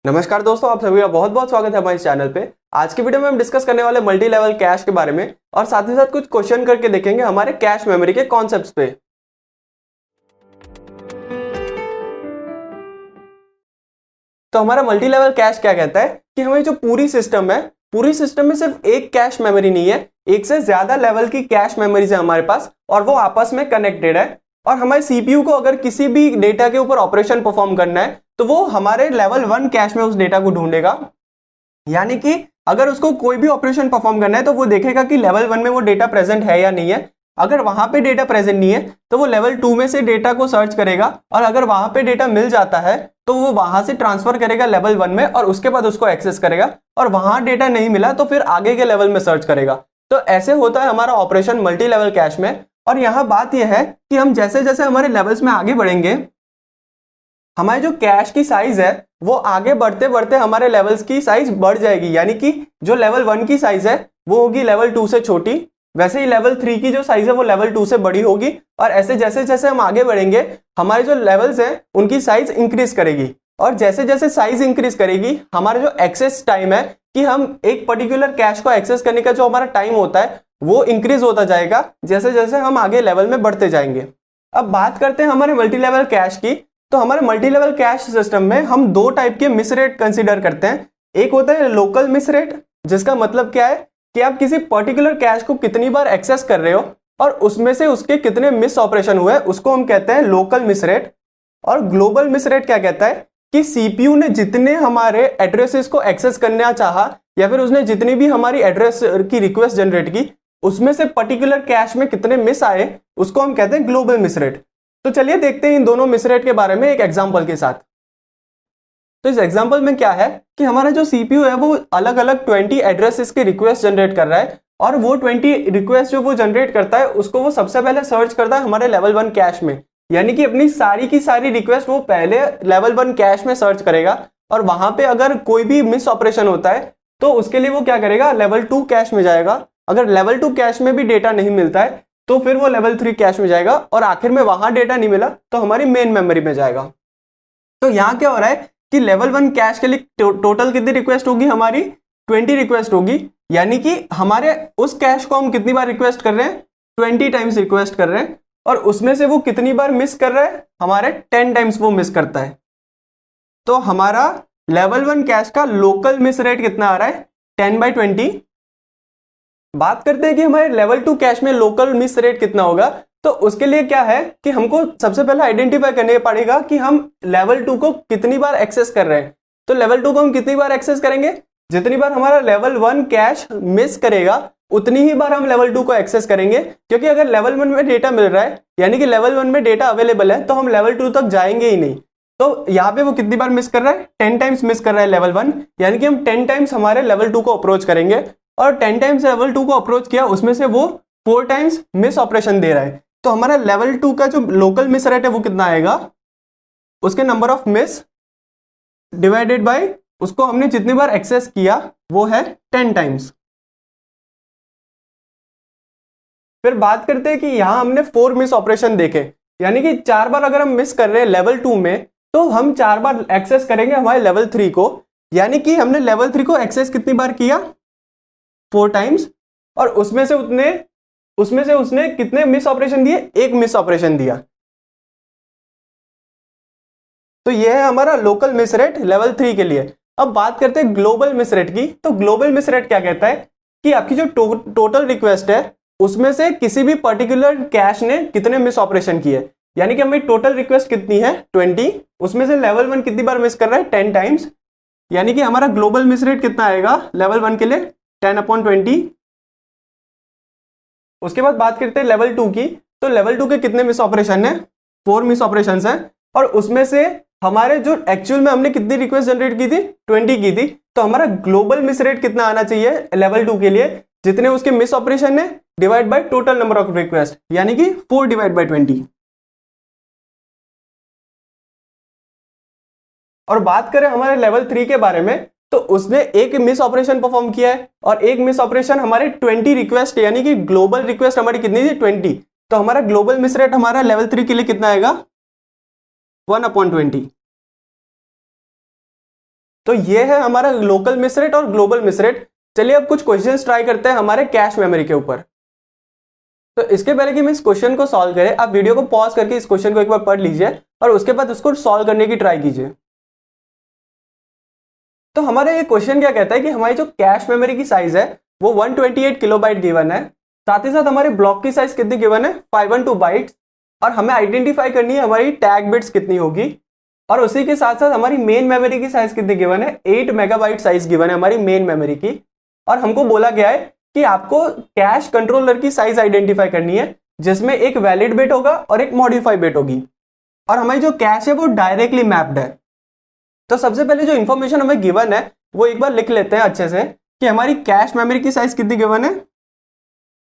नमस्कार दोस्तों, आप सभी का बहुत बहुत स्वागत है हमारे चैनल पे। आज की वीडियो में हम डिस्कस करने वाले मल्टी लेवल कैश के बारे में और साथ ही साथ कुछ क्वेश्चन करके देखेंगे हमारे कैश मेमोरी के कॉन्सेप्ट्स पे। तो हमारा मल्टी लेवल कैश क्या कहता है कि हमें जो पूरी सिस्टम है, पूरी सिस्टम में सिर्फ एक कैश मेमोरी नहीं है, एक से ज्यादा लेवल की कैश मेमोरीज है हमारे पास और वो आपस में कनेक्टेड है। और हमारे सीपीयू को अगर किसी भी डेटा के ऊपर ऑपरेशन परफॉर्म करना है तो वो हमारे लेवल 1 कैश में उस डेटा को ढूंढेगा। यानी कि अगर उसको कोई भी ऑपरेशन परफॉर्म करना है तो वो देखेगा कि लेवल 1 में वो डेटा प्रेजेंट है या नहीं है। अगर वहां पे डेटा प्रेजेंट नहीं है तो वो लेवल 2 में से डेटा को सर्च करेगा और अगर वहां पे डेटा मिल जाता है तो वो वहां से ट्रांसफर करेगा लेवल 1 में और उसके बाद उसको एक्सेस करेगा। और वहां डेटा नहीं मिला तो फिर आगे के लेवल में सर्च करेगा। तो ऐसे होता है हमारा ऑपरेशन मल्टी लेवल कैश में। और यहाँ बात यह है कि हम जैसे जैसे हमारे लेवल्स में आगे बढ़ेंगे, हमारे जो कैश की साइज है वो आगे बढ़ते बढ़ते हमारे लेवल्स की साइज बढ़ जाएगी। यानी कि जो लेवल 1 की साइज है वो होगी लेवल 2 से छोटी, वैसे ही लेवल 3 की जो साइज है वो लेवल 2 से बड़ी होगी। और ऐसे जैसे जैसे हम आगे बढ़ेंगे हमारे जो लेवल्स हैं उनकी साइज इंक्रीज करेगी। और जैसे जैसे साइज इंक्रीज करेगी हमारा जो एक्सेस टाइम है कि हम एक पर्टिकुलर कैश को एक्सेस करने का जो हमारा टाइम होता है वो इंक्रीज होता जाएगा जैसे जैसे हम आगे लेवल में बढ़ते जाएंगे। अब बात करते हैं हमारे मल्टी लेवल कैश की। तो हमारे मल्टी लेवल कैश सिस्टम में हम दो टाइप के मिस रेट कंसीडर करते हैं। एक होता है लोकल मिस रेट, जिसका मतलब क्या है कि आप किसी पर्टिकुलर कैश को कितनी बार एक्सेस कर रहे हो और उसमें से उसके कितने मिस ऑपरेशन हुए, उसको हम कहते हैं लोकल मिस रेट। और ग्लोबल मिस रेट क्या कहता है कि सीपीयू ने जितने हमारे एड्रेसेस को एक्सेस करना चाहा या फिर उसने जितनी भी हमारी एड्रेस की रिक्वेस्ट जनरेट की उसमें से पर्टिकुलर कैश में कितने मिस आए, उसको हम कहते हैं ग्लोबल मिस रेट। तो चलिए देखते हैं इन दोनों मिस रेट के बारे में एक एग्जांपल के साथ। तो इस एग्जांपल में क्या है कि हमारा जो सीपीयू है वो अलग अलग 20 एड्रेसेस की रिक्वेस्ट जनरेट कर रहा है और वो 20 रिक्वेस्ट जो वो जनरेट करता है उसको वो सबसे पहले सर्च करता है हमारे लेवल 1 कैश में। यानी कि अपनी सारी की सारी रिक्वेस्ट वो पहले लेवल 1 कैश में सर्च करेगा और वहां पे अगर कोई भी मिस ऑपरेशन होता है तो उसके लिए वो क्या करेगा, लेवल 2 कैश में जाएगा। अगर लेवल 2 कैश में भी डेटा नहीं मिलता है तो फिर वो लेवल 3 कैश में जाएगा और आखिर में वहां डेटा नहीं मिला तो हमारी मेन मेमोरी में जाएगा। तो यहां क्या हो रहा है कि लेवल 1 कैश के लिए टोटल कितनी रिक्वेस्ट होगी, हमारी 20 रिक्वेस्ट होगी। यानी कि हमारे उस कैश को हम कितनी बार रिक्वेस्ट कर रहे हैं, 20 टाइम्स रिक्वेस्ट कर रहे हैं। और उसमें से वो कितनी बार मिस कर रहा है, हमारे 10 टाइम्स वो मिस करता है। तो हमारा लेवल 1 कैश का लोकल मिस रेट कितना आ रहा है, 10/20। बात करते हैं कि हमारे लेवल 2 कैश में लोकल मिस रेट कितना होगा। तो उसके लिए क्या है कि हमको सबसे पहले आइडेंटिफाई करने पड़ेगा कि हम लेवल 2 को कितनी बार एक्सेस कर रहे हैं। तो लेवल 2 को हम कितनी बार एक्सेस करेंगे, जितनी बार हमारा लेवल 1 कैश मिस करेगा उतनी ही बार हम लेवल 2 को एक्सेस करेंगे। क्योंकि अगर लेवल 1 में डेटा मिल रहा है यानी कि लेवल 1 में डेटा अवेलेबल है तो हम लेवल 2 तक जाएंगे ही नहीं। तो यहाँ पे वो कितनी बार मिस कर रहा है, 10 टाइम्स मिस कर रहा है लेवल 1। यानी कि हम 10 टाइम्स हमारे लेवल 2 को अप्रोच करेंगे और 10 टाइम्स लेवल 2 को अप्रोच किया उसमें से वो 4 टाइम्स मिस ऑपरेशन दे रहा है। तो हमारा लेवल 2 का जो लोकल मिस रेट है वो कितना आएगा, उसके number of miss divided by उसको हमने जितनी बार एक्सेस किया वो है 10 टाइम्स। फिर बात करते हैं कि यहां हमने 4 मिस ऑपरेशन देखे, यानी कि 4 बार अगर हम मिस कर रहे हैं लेवल 2 में तो हम 4 बार एक्सेस करेंगे हमारे लेवल 3 को। यानी कि हमने लेवल 3 को एक्सेस कितनी बार किया, 4 टाइम्स। और उसमें से उसने कितने मिस ऑपरेशन दिए, एक मिस ऑपरेशन दिया। तो यह है हमारा लोकल मिस रेट लेवल 3 के लिए। अब बात करते हैं ग्लोबल मिस रेट की। तो ग्लोबल मिस रेट क्या कहता है कि आपकी जो टोटल रिक्वेस्ट है उसमें से किसी भी पर्टिकुलर कैश ने कितने मिस ऑपरेशन किए। यानी कि हमें टोटल रिक्वेस्ट कितनी है 20, उसमें से लेवल 1 कितनी बार मिस कर रहा है, 10 टाइम्स। यानी कि हमारा ग्लोबल मिस रेट कितना आएगा लेवल 1 के लिए, 10/20। उसके बाद बात करते हैं लेवल 2 की। तो लेवल 2 के कितने मिस ऑपरेशन है, 4 मिस ऑपरेशन है। और उसमें से हमारे जो एक्चुअल में हमने कितनी रिक्वेस्ट जनरेट की थी, 20 की थी। तो हमारा ग्लोबल मिस रेट कितना आना चाहिए लेवल 2 के लिए, जितने उसके मिस ऑपरेशन है divide by total number of request, यानी कि 4/20। और बात करें हमारे लेवल 3 के बारे में तो उसने एक मिस ऑपरेशन परफॉर्म किया है और एक मिस ऑपरेशन हमारे 20 रिक्वेस्ट, यानी कि ग्लोबल रिक्वेस्ट हमारी कितनी थी 20। तो हमारा ग्लोबल मिस रेट हमारा लेवल 3 के लिए कितना आएगा, 1/20। तो ये है हमारा लोकल मिस रेट और ग्लोबल मिस रेट। चलिए अब कुछ क्वेश्चंस ट्राई करते हैं हमारे कैश मेमोरी के ऊपर। तो इसके पहले कि हम इस क्वेश्चन को सॉल्व करें, आप वीडियो को पॉज करके इस क्वेश्चन को एक बार पढ़ लीजिए और उसके बाद उसको सॉल्व करने की ट्राई कीजिए। तो हमारा ये क्वेश्चन क्या कहता है कि हमारी जो कैश मेमोरी की साइज है वो 128 किलोबाइट गिवन है। साथ ही साथ हमारे ब्लॉक की साइज कितनी गिवन है, 512 बाइट्स। और हमें आइडेंटिफाई करनी है हमारी टैग बिट्स कितनी होगी। और उसी के साथ साथ हमारी मेन मेमोरी की साइज कितनी गिवन है, 8 मेगाबाइट साइज गिवन है हमारी मेन मेमोरी की। और हमको बोला गया है कि आपको कैश कंट्रोलर की साइज आइडेंटिफाई करनी है जिसमें एक वैलिड बिट होगा और एक मॉडिफाई बिट होगी। और हमारी जो कैश है वो डायरेक्टली मैप्ड है। तो सबसे पहले जो इंफॉर्मेशन हमें गिवन है वो एक बार लिख लेते हैं अच्छे से कि हमारी कैश मेमोरी की साइज कितनी गिवन है,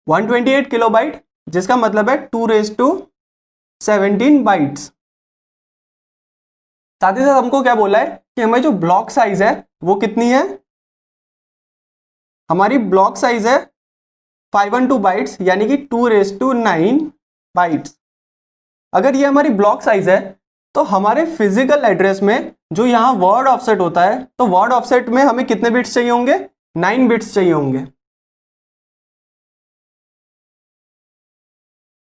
128 किलोबाइट, जिसका मतलब है 2⁻17 बाइट्स। साथ ही साथ हमको क्या बोला है कि हमारी जो ब्लॉक साइज है वो कितनी है, हमारी ब्लॉक साइज है 512 बाइट्स यानी कि 2�9 बाइट्स। अगर ये हमारी ब्लॉक साइज है तो हमारे फिजिकल एड्रेस में जो यहाँ वर्ड ऑफसेट होता है, तो वर्ड ऑफसेट में हमें कितने बिट्स चाहिए होंगे, 9 बिट्स चाहिए होंगे।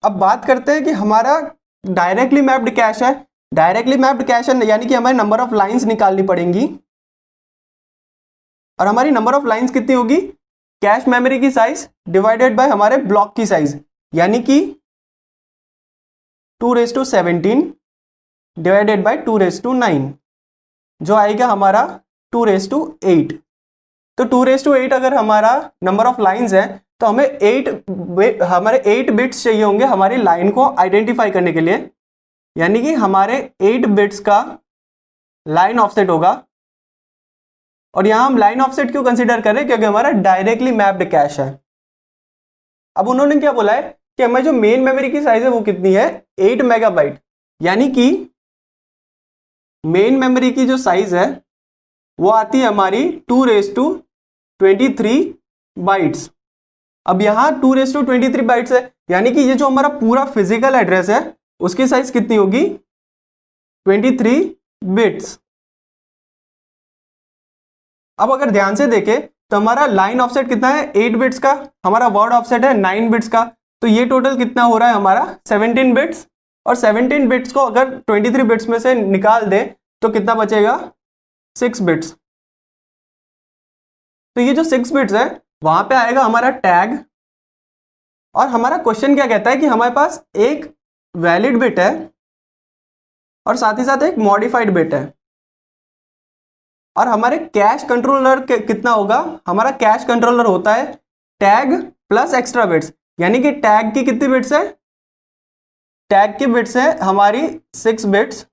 अब बात करते हैं कि हमारा डायरेक्टली मैप्ड कैश है। डायरेक्टली मैप्ड कैश है यानी कि हमें नंबर ऑफ लाइंस निकालनी पड़ेंगी। और हमारी नंबर ऑफ लाइंस कितनी होगी, कैश मेमोरी की साइज डिवाइडेड बाय हमारे ब्लॉक की साइज, यानी कि 2⁻17 डिवाइडेड बाय 2�9, जो आएगा हमारा 2�8। तो 2⁸ अगर हमारा नंबर ऑफ लाइंस है तो हमें 8 बिट्स चाहिए होंगे हमारी लाइन को आइडेंटिफाई करने के लिए, यानी कि हमारे 8 बिट्स का लाइन ऑफसेट होगा। और यहां हम लाइन ऑफसेट क्यों कंसीडर कर रहे हैं, क्योंकि हमारा डायरेक्टली मैप्ड कैश है। अब उन्होंने क्या बोला है कि हमारी जो मेन मेमोरी की साइज है वो कितनी है, 8 मेगाबाइट, यानी कि मेन मेमोरी की जो साइज है वो आती है हमारी 2⁻23 बाइट्स। अब यहां 2⁻23 बाइट्स है यानी कि ये जो हमारा पूरा फिजिकल एड्रेस है उसकी साइज कितनी होगी, 23 बिट्स। अब अगर ध्यान से देखें तो हमारा लाइन ऑफसेट कितना है, 8 बिट्स का, हमारा वर्ड ऑफसेट है 9 बिट्स का, तो ये टोटल कितना हो रहा है हमारा 17 बिट्स। और 17 बिट्स को अगर 23 बिट्स में से निकाल दें तो कितना बचेगा, 6 बिट्स। तो ये जो 6 बिट्स है वहां पे आएगा हमारा टैग। और हमारा क्वेश्चन क्या कहता है कि हमारे पास एक वैलिड बिट है और साथ ही साथ एक मॉडिफाइड बिट है। और हमारे कैश कंट्रोलर कितना होगा, हमारा कैश कंट्रोलर होता है टैग प्लस एक्स्ट्रा बिट्स, यानी कि टैग की कितनी बिट्स है, टैग की बिट्स है हमारी 6 बिट्स।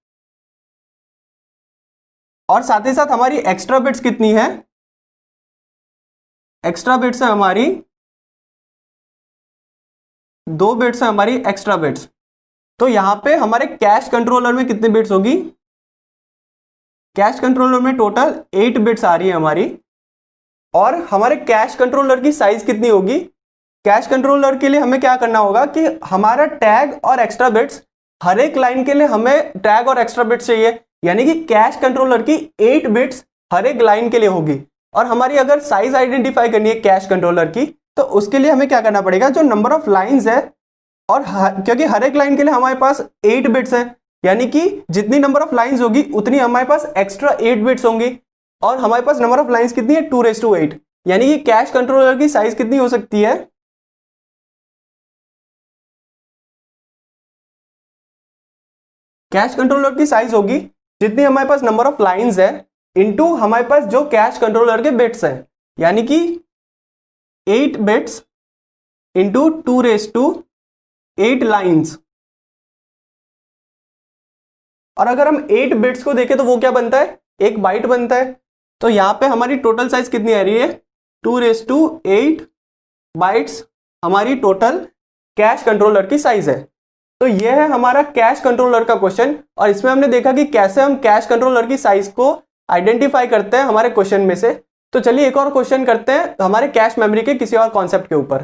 और साथ ही साथ हमारी एक्स्ट्रा बिट्स कितनी है, एक्स्ट्रा बिट्स है हमारी 2 बिट्स है हमारी एक्स्ट्रा बिट्स। तो यहां पे हमारे कैश कंट्रोलर में कितनी बिट्स होगी, कैश कंट्रोलर में टोटल 8 बिट्स आ रही है हमारी। और हमारे कैश कंट्रोलर की साइज कितनी होगी, कैश कंट्रोलर के लिए हमें क्या करना होगा कि हमारा टैग और एक्स्ट्रा बिट्स, हर एक लाइन के लिए हमें टैग और एक्स्ट्रा बिट्स चाहिए, यानी कि कैश कंट्रोलर की 8 बिट्स हर एक लाइन के लिए होगी। और हमारी अगर साइज आइडेंटिफाई करनी है कैश कंट्रोलर की तो उसके लिए हमें क्या करना पड़ेगा, जो नंबर ऑफ लाइंस है, और क्योंकि हर एक लाइन के लिए हमारे पास 8 बिट्स है, यानी कि जितनी नंबर ऑफ लाइंस होगी उतनी हमारे पास एक्स्ट्रा 8 बिट्स होंगी। और हमारे पास नंबर ऑफ लाइंस कितनी है, 2⁸, यानी कि कैश कंट्रोलर की साइज कितनी हो सकती है, कैश कंट्रोलर की साइज होगी जितनी हमारे पास नंबर ऑफ लाइंस है इनटू हमारे पास जो कैश कंट्रोलर के बिट्स है, यानी कि 8 बिट्स इंटू 2⁸8 लाइंस। और अगर हम 8 बिट्स को देखें तो वो क्या बनता है, एक बाइट बनता है। तो यहां पे हमारी टोटल साइज कितनी आ रही है, 2⁸8 बाइट्स हमारी टोटल कैश कंट्रोलर की साइज है। तो ये है हमारा कैश कंट्रोलर का क्वेश्चन। और इसमें हमने देखा कि कैसे हम कैश कंट्रोलर की साइज को आइडेंटिफाई करते हैं हमारे क्वेश्चन में से। तो चलिए एक और क्वेश्चन करते हैं हमारे कैश मेमोरी के किसी और कॉन्सेप्ट के ऊपर।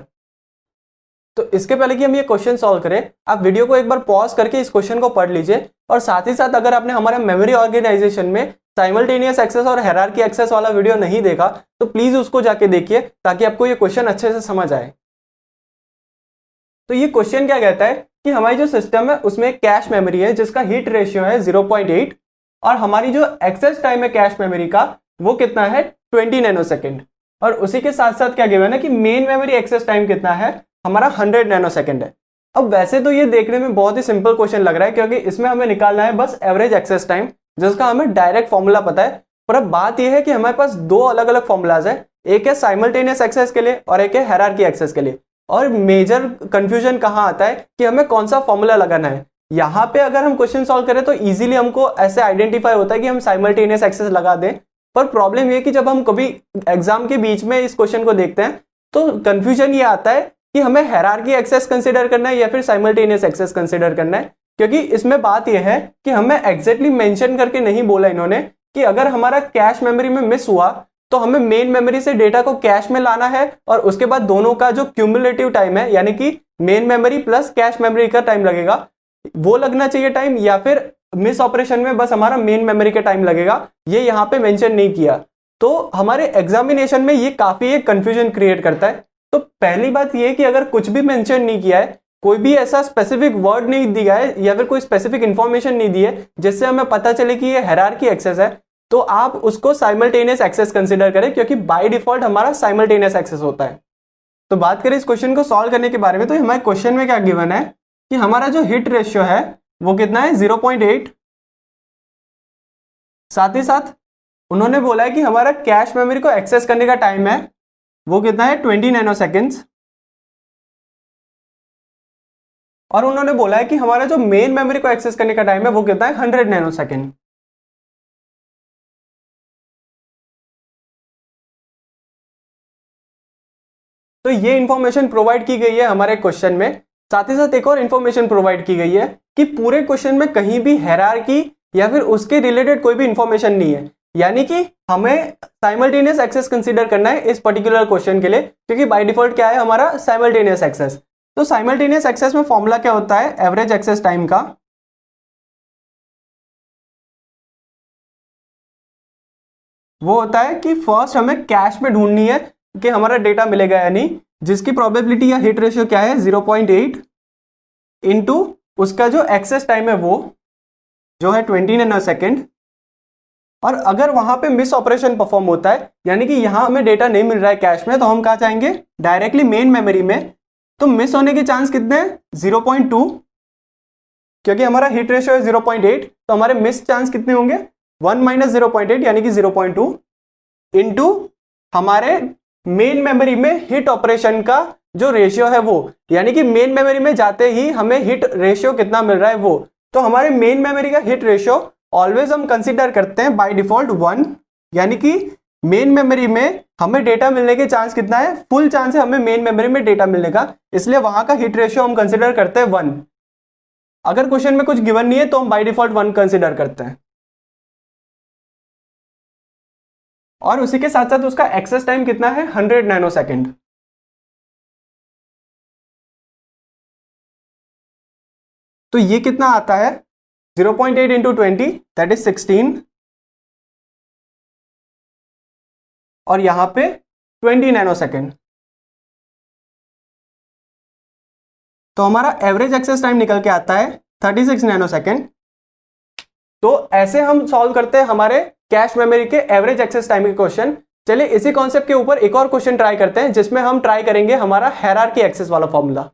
तो इसके पहले कि हम ये क्वेश्चन सॉल्व करें, आप वीडियो को एक बार पॉज करके इस क्वेश्चन को पढ़ लीजिए। और साथ ही साथ अगर आपने हमारे मेमोरी ऑर्गेनाइजेशन में साइमल्टेनियस एक्सेस और हायरार्की एक्सेस वाला वीडियो नहीं देखा तो प्लीज उसको जाके देखिए ताकि आपको ये क्वेश्चन अच्छे से समझ आए। तो ये क्वेश्चन क्या कहता है कि हमारी जो सिस्टम है उसमें कैश मेमोरी है जिसका हीट रेशियो है 0.8 और हमारी जो एक्सेस टाइम है कैश मेमोरी का वो कितना है 20 नैनोसेकंड, और उसी के साथ साथ क्या गिवन है कि मेन मेमोरी एक्सेस टाइम कितना है हमारा 100 नैनोसेकंड है। अब वैसे तो ये देखने में बहुत ही सिंपल क्वेश्चन लग रहा है क्योंकि इसमें हमें निकालना है बस एवरेज एक्सेस टाइम जिसका हमें डायरेक्ट फॉर्मूला पता है, पर अब बात यह है कि हमारे पास दो अलग अलग फॉर्मूलाज है, एक है साइमल्टेनियस एक्सेस के लिए और एक है हायरार्की एक्सेस के लिए। और मेजर कंफ्यूजन कहाँ आता है कि हमें कौन सा फॉर्मूला लगाना है। यहाँ पे अगर हम क्वेश्चन सॉल्व करें तो इजीली हमको ऐसे आइडेंटिफाई होता है कि हम साइमल्टेनियस एक्सेस लगा दें, पर प्रॉब्लम ये कि जब हम कभी एग्जाम के बीच में इस क्वेश्चन को देखते हैं तो कंफ्यूजन ये आता है कि हमें हायरार्की एक्सेस कंसीडर करना है या फिर साइमल्टेनियस एक्सेस कंसीडर करना है, क्योंकि इसमें बात यह है कि हमें एग्जैक्टली मेंशन करके नहीं बोला इन्होंने कि अगर हमारा कैश मेमोरी में मिस हुआ तो हमें मेन मेमोरी से डेटा को कैश में लाना है और उसके बाद दोनों का जो क्यूमुलेटिव टाइम है यानी कि main memory plus cache memory का टाइम लगेगा वो लगना चाहिए टाइम, या फिर मिस ऑपरेशन में बस हमारा मेन मेमोरी का टाइम लगेगा, ये यहाँ पे मेंशन नहीं किया। तो हमारे एग्जामिनेशन में ये काफी एक कंफ्यूजन क्रिएट करता है। तो पहली बात ये कि अगर कुछ भी मेंशन नहीं किया है, कोई भी ऐसा स्पेसिफिक वर्ड नहीं दिया है या फिर कोई स्पेसिफिक इंफॉर्मेशन नहीं दी है जिससे हमें पता चले कि ये हायरार्की एक्सेस है, तो आप उसको साइमल्टेनियस एक्सेस कंसीडर करें क्योंकि बाय डिफॉल्ट हमारा साइमल्टेनियस एक्सेस होता है। तो बात करें इस क्वेश्चन को सॉल्व करने के बारे में, तो हमारे क्वेश्चन में क्या गिवन है कि हमारा जो हिट रेशियो है वो कितना है 0.8, साथ ही साथ उन्होंने बोला है कि हमारा कैश मेमोरी को एक्सेस करने का टाइम है वो कितना है 20 नैनोसेकंड्स, और उन्होंने बोला है कि हमारा जो मेन मेमोरी को एक्सेस करने का टाइम है वो कितना है 100 नैनोसेकंड। तो ये इंफॉर्मेशन प्रोवाइड की गई है हमारे क्वेश्चन में। साथ ही साथ एक और इंफॉर्मेशन प्रोवाइड की गई है कि पूरे क्वेश्चन में कहीं भी हायरार्की या फिर उसके रिलेटेड कोई भी इंफॉर्मेशन नहीं है, यानी कि हमें साइमल्टेनियस एक्सेस कंसीडर करना है इस पर्टिकुलर क्वेश्चन के लिए, क्योंकि बाय डिफॉल्ट क्या है हमारा साइमल्टेनियस एक्सेस। तो साइमल्टेनियस एक्सेस में फॉर्मूला क्या होता है एवरेज एक्सेस टाइम का, वो होता है कि फर्स्ट हमें कैश में ढूंढनी है कि हमारा डेटा मिलेगा या नहीं, जिसकी प्रोबेबिलिटी या हिट रेशियो क्या है 0.8 इंटू उसका जो एक्सेस टाइम है वो जो है 20 नैनोसेकंड। और अगर वहां पे मिस ऑपरेशन परफॉर्म होता है यानी कि यहां हमें डेटा नहीं मिल रहा है कैश में, तो हम कहाँ जाएंगे डायरेक्टली मेन मेमोरी में। तो मिस होने के चांस कितने हैं 0.2, क्योंकि हमारा हिट रेशियो है 0.8 तो हमारे मिस चांस कितने होंगे 1 माइनस 0.8 यानी कि 0.2 इंटू हमारे मेन मेमोरी में हिट ऑपरेशन का जो रेशियो है वो, यानी कि मेन मेमोरी में जाते ही हमें हिट रेशियो कितना मिल रहा है वो। तो हमारे मेन मेमोरी का हिट रेशियो ऑलवेज हम कंसीडर करते हैं बाय डिफॉल्ट 1, यानी कि मेन मेमोरी में हमें डेटा मिलने के चांस कितना है, फुल चांस है हमें मेन मेमोरी में डेटा मिलने का, इसलिए वहां का हिट रेशियो हम कंसीडर करते हैं 1। अगर क्वेश्चन में कुछ गिवन नहीं है तो हम बाय डिफॉल्ट 1 कंसीडर करते हैं। और उसी के साथ साथ उसका एक्सेस टाइम कितना है 100 नैनोसेकंड। तो ये कितना आता है 0.8 इंटू 20 दैट इज 16, और यहां पे 20 नैनोसेकंड। तो हमारा एवरेज एक्सेस टाइम निकल के आता है 36 नैनोसेकंड। तो ऐसे हम सॉल्व करते हैं हमारे कैश मेमोरी के एवरेज एक्सेस टाइम के क्वेश्चन। चलिए इसी कॉन्सेप्ट के ऊपर एक और क्वेश्चन ट्राई करते हैं जिसमें हम ट्राई करेंगे हमारा हायरार्की एक्सेस वाला फॉर्मूला।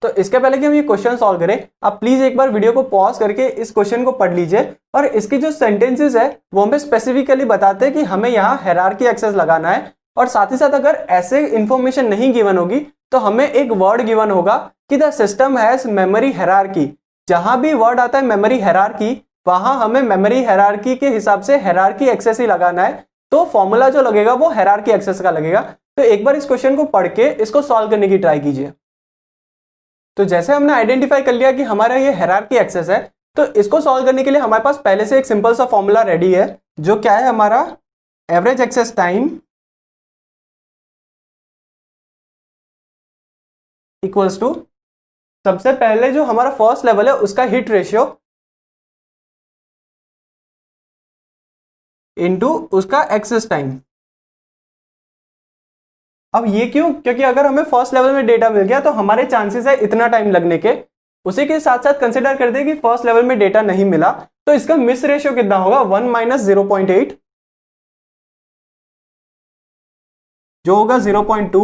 तो इसके पहले कि हम ये क्वेश्चन सॉल्व करें, आप प्लीज एक बार वीडियो को पॉज करके इस क्वेश्चन को पढ़ लीजिए, और इसकी जो सेंटेंसेस है वो हमें स्पेसिफिकली बताते हैं कि हमें यहाँ हायरार्की एक्सेस लगाना है। और साथ ही साथ अगर ऐसे इंफॉर्मेशन नहीं गिवन होगी तो हमें एक वर्ड गिवन होगा कि the system has memory hierarchy. जहां भी वर्ड आता है मेमोरी हायरार्की वहां हमें मेमोरी हायरार्की के हिसाब से हायरार्की एक्सेस ही लगाना है। तो फॉर्मूला जो लगेगा वो हायरार्की एक्सेस का लगेगा। तो एक बार इस क्वेश्चन को पढ़ के इसको सॉल्व करने की ट्राई कीजिए। तो जैसे हमने आइडेंटिफाई कर लिया कि हमारा ये हायरार्की एक्सेस है, तो इसको सॉल्व करने के लिए हमारे पास पहले से एक सिंपल सा फॉर्मूला रेडी है जो क्या है हमारा average access time equals to, सबसे पहले जो हमारा फर्स्ट लेवल है उसका हिट रेशियो इनटू उसका एक्सेस टाइम। अब ये क्यों? क्योंकि अगर हमें फर्स्ट लेवल में डेटा मिल गया तो हमारे चांसेस है इतना टाइम लगने के। उसी के साथ साथ कंसिडर कर दे कि फर्स्ट लेवल में डेटा नहीं मिला, तो इसका मिस रेशियो कितना होगा? 1 माइनस 0.8 जो होगा 0.2।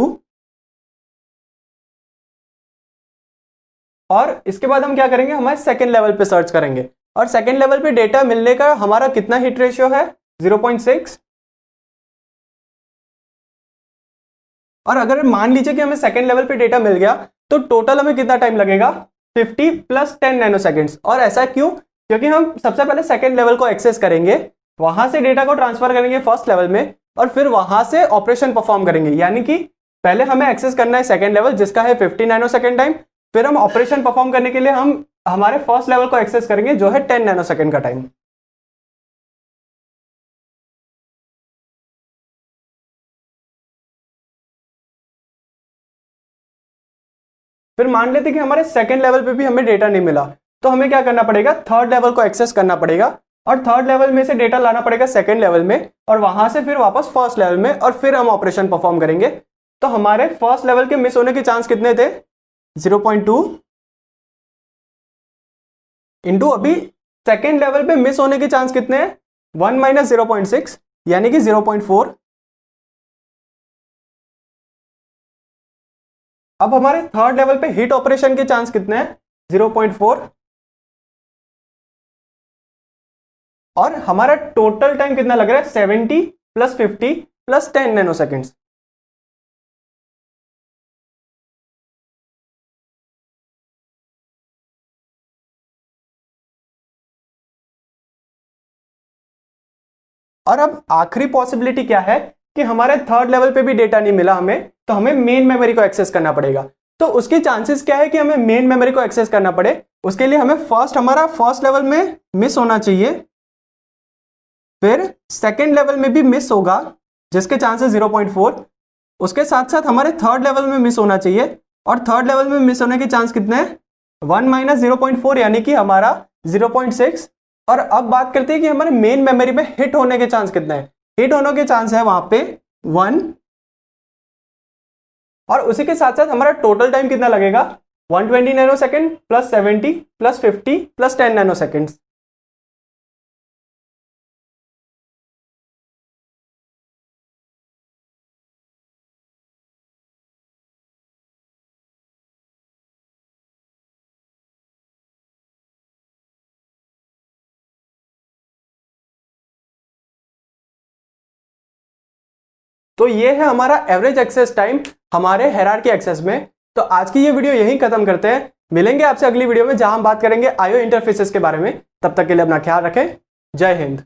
और इसके बाद हम क्या करेंगे? हमारे सेकेंड लेवल पे सर्च करेंगे, और सेकेंड लेवल पे डेटा मिलने का हमारा कितना हिट रेशियो है? 0.6। और अगर मान लीजिए कि हमें सेकेंड लेवल पे डेटा मिल गया तो टोटल हमें कितना टाइम लगेगा? 50 प्लस 10 नैनो सेकेंड्स। और ऐसा क्यों? क्योंकि हम सबसे पहले सेकेंड लेवल को एक्सेस करेंगे, वहां से डेटा को ट्रांसफर करेंगे फर्स्ट लेवल में, और फिर वहां से ऑपरेशन परफॉर्म करेंगे। यानी कि पहले हमें एक्सेस करना है सेकेंड लेवल जिसका है 50 नैनो सेकेंड टाइम, फिर हम ऑपरेशन परफॉर्म करने के लिए हम हमारे फर्स्ट लेवल को एक्सेस करेंगे जो है 10 नैनो सेकेंड का टाइम। फिर मान लेते कि हमारे सेकेंड लेवल पे भी हमें डेटा नहीं मिला, तो हमें क्या करना पड़ेगा? थर्ड लेवल को एक्सेस करना पड़ेगा, और थर्ड लेवल में से डेटा लाना पड़ेगा सेकेंड लेवल में, और वहां से फिर वापस फर्स्ट लेवल में, और फिर हम ऑपरेशन परफॉर्म करेंगे। तो हमारे फर्स्ट लेवल के मिस होने के चांस कितने थे? 0.2 इंटू अभी सेकेंड लेवल पे मिस होने के चांस कितने हैं? 1 माइनस 0.6 यानी कि 0.4। अब हमारे थर्ड लेवल पे हिट ऑपरेशन के चांस कितने हैं? 0.4। और हमारा टोटल टाइम कितना लग रहा है? 70 प्लस 50 प्लस 10 नैनो सेकेंड्स। और अब आखिरी पॉसिबिलिटी क्या है कि हमारे थर्ड लेवल पे भी डेटा नहीं मिला हमें, तो हमें मेन मेमोरी को एक्सेस करना पड़ेगा। तो उसके चांसेस क्या है कि हमें मेन मेमोरी को एक्सेस करना पड़े? उसके लिए हमें हमारा फर्स्ट लेवल में मिस होना चाहिए, फिर सेकेंड लेवल में भी मिस होगा जिसके चांसेस 0.4, उसके साथ साथ हमारे थर्ड लेवल में मिस होना चाहिए, और थर्ड लेवल में मिस होने के चांस कितने हैं? 1 माइनस 0.4 यानी कि हमारा 0.6। और अब बात करते हैं कि हमारे मेन मेमोरी में हिट होने के चांस कितने हैं? हिट होने के चांस है वहां पे 1, और उसी के साथ साथ हमारा टोटल टाइम कितना लगेगा? 120 nano second plus 70 plus 50 plus 10 nano second. तो ये है हमारा एवरेज एक्सेस टाइम हमारे हायरार्की एक्सेस में। तो आज की ये वीडियो यहीं खत्म करते हैं, मिलेंगे आपसे अगली वीडियो में जहां हम बात करेंगे आईओ इंटरफेसेस के बारे में। तब तक के लिए अपना ख्याल रखें। जय हिंद।